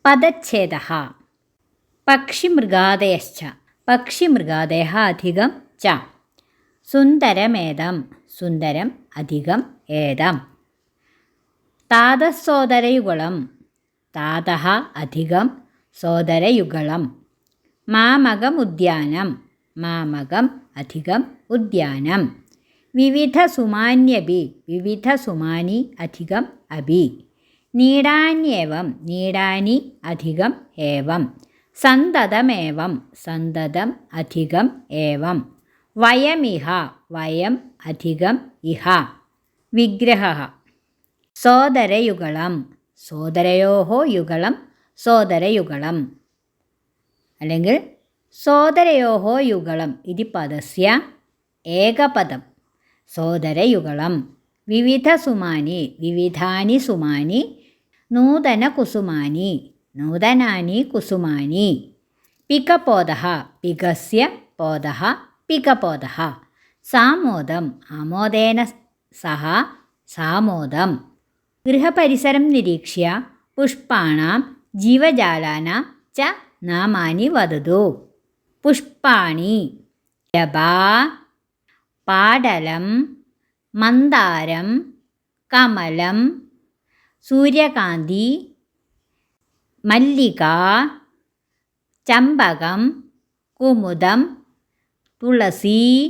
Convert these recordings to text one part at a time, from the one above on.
പദച്ഛേദഃ. പക്ഷിമൃഗാദയശ്ച. പക്ഷിമൃഗാദയഃ അധികം ച. സുന്ദരമേദം. സുന്ദരം അധികം ഏദം. താതസോദരയുഗളം. താതഃ അധികം സോദരയുഗളം. മാമകമുദ്യാനം. മാമകം അധികം ഉദ്യാനം. വിവിധസുമാന്യപി. വിവിധസുമാനി അധികം അപി. നീടാന്യേവം. നീടാനി അധികം ഏവം. സന്തതമേവം. സന്തതം അധികം ഏവം. വയമിഹ. വയം അധികം ഇഹ. വിഗ്രഹഃ. സോദരയുഗളം. സോദരയോः യുഗളം സോദരയുഗളം. അല്ലെങ്കിൽ സോദരയോः യുഗളം ഇതി പദസ്യ ഏകപദം. സോദരയുഗളം. വിവിധസുമാനി. വിവിധാനി സുമാനി. നൂതനകുസുമാനി. നൂതനാനി കുസുമാനി. പികപോദഃ. പികസ്യ പോദഃ പികപോദഃ. സാമോദം. ആമോദേന സഹ സാമോദം. ഗൃഹപരിസരം നിരീക്ഷ്യ പുഷ്പാണാം ജീവജാലാനാം ച നാമാനി വദതു. പുഷ്പാണി. ജപാ, പാടലം, മന്ദാരം, കമലം, സൂര്യകാന്തി, മല്ലിക, ചമ്പകം, കുമുദം, തുളസി,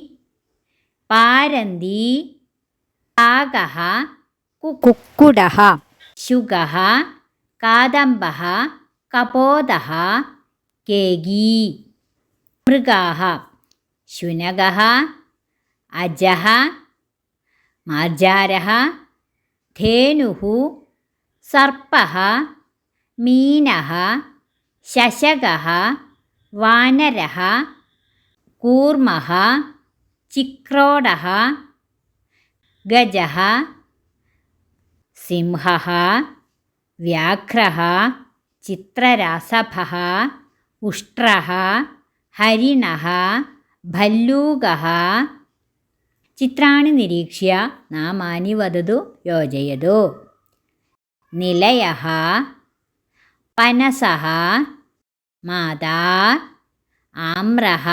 പാരന്തി, കാകഃ, കുക്കുടഃ, ശുകഃ, കാദംബഃ, കപോദഃ, കേകീ. മൃഗാഃ. ശുനകഃ, അജഃ, മാർജാരः, ധേനുഃ, സർപ്പः, മീനः, ശശകः, വാനരः, കൂർമः, ചിക്രോടः, ഗജः, സിംഹः, വ്യാഘ്രः, ചിത്രരാസഭः, ഉഷ്ട്രः, ഹരിണः, ഭല്ലൂകः. ചിത്രാണി നിരീക്ഷ്യ നാമാനി വദതു യോജയതു. നിലയഃ, പനസഃ, മാതാ, ആമ്രഃ,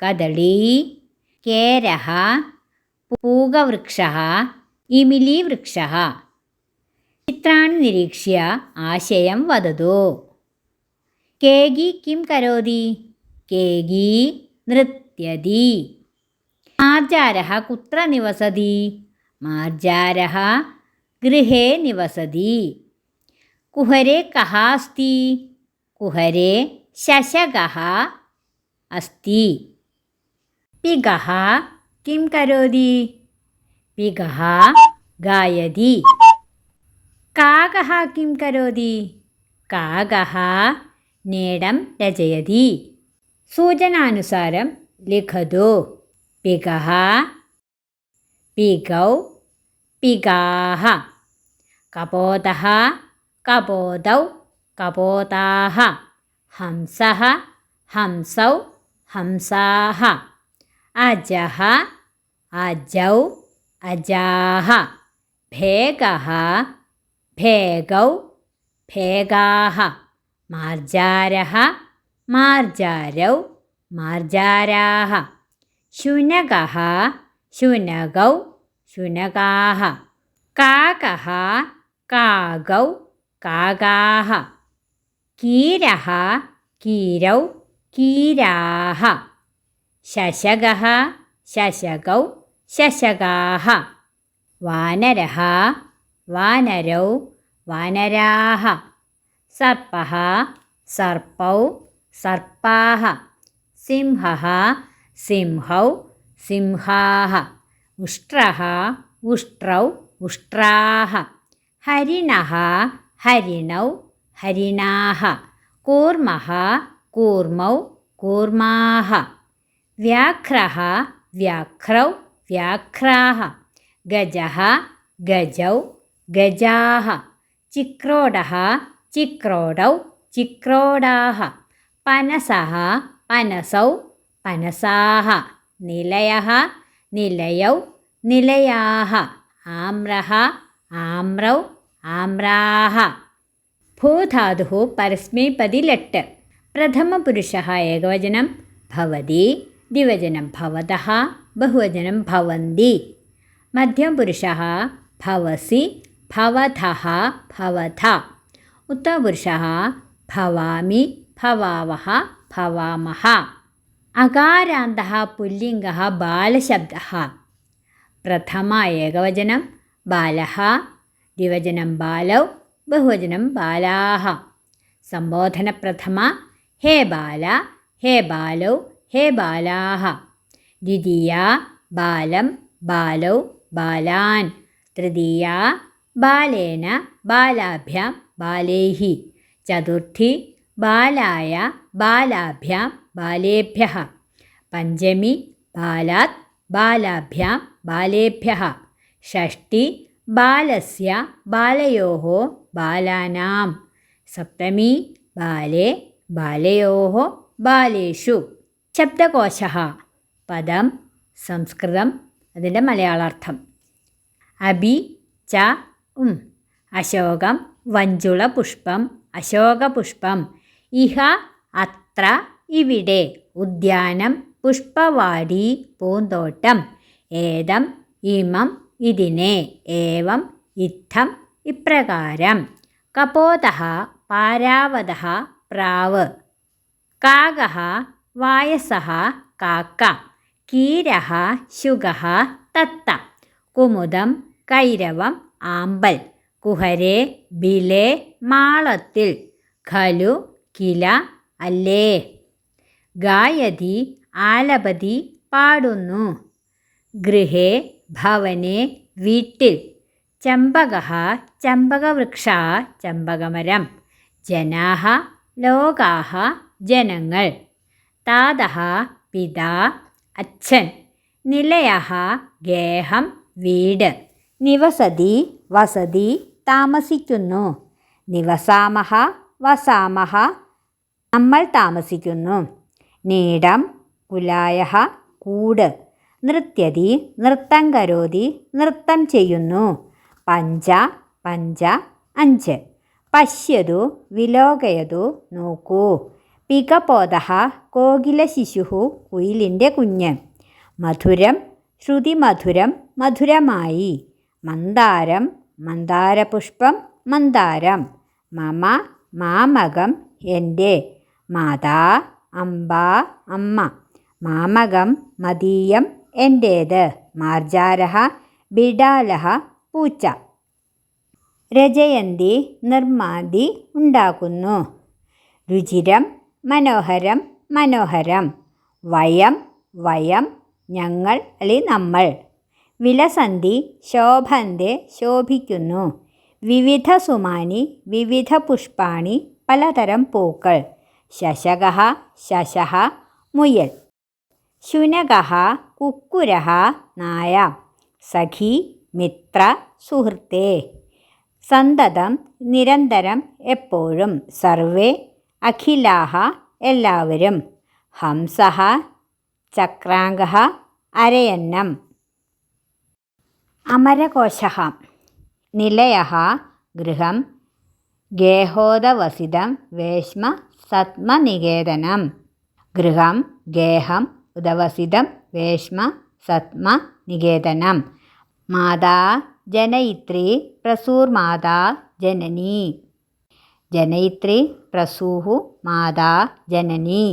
കദളി, കേരः, പൂഗവൃക്ഷः, ഇമിലിവൃക്ഷः. ചിത്രാണി നിരീക്ഷ്യ ആശയം വദതു. കേകി കിം കരോതി? കേകി നൃത്യതി. മാർജാരः കുത്ര നിവസതി? മാർജാരः ഗൃഹേ നിവസതി. കുഹരെ കः അസ്തി? കുഹരെ ശശകः അസ്തി. പികः കിം കരോതി? പികः ഗായതി. കാകः കിം കരോതി? കാകः നേടം രചയതി. സൂചനാനുസാരം ലിഖതു. പികः, പികൗ, പികാः. കപോതः, കപോതൗ, കപോതാः. ഹംസः, ഹംസൗ, ഹംസാः. അജः, അജൗ, അജാः. ഭേഗः, ഭേഗൗ, ഭേഗാः. മാർജാരः, മാർജാരൗ, മാർജാരാः. ശുനകः, ശുനകൗ, ശുനകാः. കാകः, കാകൗ, കാകാः. കീരः, കീരൗ, കീരാः. ശശകः, ശശകൗ, ശശകാः. വാനരः, വാനരൗ, വാനരാः. സർപ്പः, സർപ്പൗ, സർപ്പാः. സിംഹः, സിംഹൗ, സിംഹാः. ഉഷ്ട്രः, ഉഷ്ട്രൗ, ഉഷ്ട്രാः. ഹരിണः, ഹരിണൗ, ഹരിണാः. കൂർമः, കൂർമൗ, കൂർമാः. വ്യാഘ്രः, വ്യാഘ്രൗ, വ്യാഘ്രാः. ഗജः, ഗജൗ, ഗജാः. ചിക്രോടः, ചിക്രോടൗ, ചിക്രോടാः. പനസः, പനസൗ, പനസാः. നിലയः, നിലയൗ, നിലയാः. ആമ്രः, ആമ്രൗ, ആമ്രാः. ഭൂധാതുः परस्मैपदी लट् प्रथमपुरुषः एकवचनं भवति द्विवचनं भवतः बहुवचनं भवन्ति मध्यमपुरुषः भवसि भवतः भवथा उत्तमपुरुषः भवामि भवावः भवामः अकारान्तः पुल्लिङ्गः बालशब्दः प्रथम एकवचनं बालः द्विवचनं बालौ बहुवचनं बालाः सम्बोधनप्रथमा हे बाल हे बालौ हे बालाः द्वितीया बालं बालौ बालान् तृतीया बालेन बालाभ्यां बालैः चतुर्थी बालाय बालाभ्यां बालेभ्यः पञ्चमी बालात् बालाभ्यां बालेभ्यः षष्ठी बालस्य बालयोः बालानां सप्तमी बाले बालयोः बालेषु शब्दकोशः പദം സംസ്കൃതം അതിൻ്റെ മലയാളാർത്ഥം അഭി ച അശോകം വഞ്ചുള പുഷ്പം അശോകപുഷ്പം ഇഹ അത്ര ഇവിടെ ഉദ്യാനം പുഷ്പവാടി പൂന്തോട്ടം ഏതം ഇമം ഇതിനെ ഏവം ഇത്തം ഇപ്രകാരം കപോതഃ പാരാവതഃ പ്രാവ് കാകഃ വായസഃ കാക്ക കീരഃ ശുകഃ തത്ത കുമുദം കൈരവം ആമ്പൽ കുഹരേ ബിലേ മാളത്തിൽ ഖലു കില അല്ലേ ഗായതി ആലപതി പാടുന്നു ഗൃഹേ ഭവനെ വീട്ടിൽ ചമ്പകഃ ചമ്പകവൃക്ഷഃ ചമ്പകമരം ജനാഃ ലോകാഃ ജനങ്ങൾ താതഃ പിതാ അച്ഛൻ നിലയഃ ഗേഹം വീട് നിവസതി വസതി താമസിക്കുന്നു നിവസാമഃ വസാമഃ നമ്മൾ താമസിക്കുന്നു നീടം കുലായഃ കൂട് നൃത്യതി നൃത്തം കരോതി നൃത്തം ചെയ്യുന്നു പഞ്ച പഞ്ച 5 പശ്യതു വിലോകയതു നോക്കൂ പികപോതഃ കോകിലശിശുഃ കുയിലിൻ്റെ കുഞ്ഞ് മധുരം ശ്രുതിമധുരം മധുരമായി മന്ദാരം മന്ദാരപുഷ്പം മന്ദാരം മമ മാമകം എൻ്റെ മാതാ അംബ അമ്മ മാമകം മദീയം എൻ്റേത് മാർജാരഃ ബിഡാലഃ പൂച്ച രചയന്തി നിർമ്മാതി ഉണ്ടാക്കുന്നു രുചിരം മനോഹരം മനോഹരം വയം വയം ഞങ്ങൾ അല്ലെങ്കിൽ നമ്മൾ വിലസന്തി ശോഭന്തെ ശോഭിക്കുന്നു വിവിധ സുമാനി വിവിധ പുഷ്പാണി പലതരം പൂക്കൾ ശശകഃ ശശഃ മുയൽ ശുനകഃ കുക്കുരഃ നായ സഖി മിത്ര സുഹൃത്തേ സന്തതം നിരന്തരം എപ്പോഴും സർവേ അഖിലാഃ എല്ലാവരും ഹംസഃ ചക്രാംഗഃ അരയന്നം അമരകോശഃ നിലയഃ ഗൃഹം ഗേഹോദവസിതം വേശ്മ സത്മനികേതനം ഗൃഹം ഗേഹം ഉദവസിതം വേശ്മ സത്മ നികേതനം മാതാ ജനയിത്രി പ്രസൂർമാതാ ജനനി ജനയിത്രി പ്രസൂഃ മാതാ ജനനി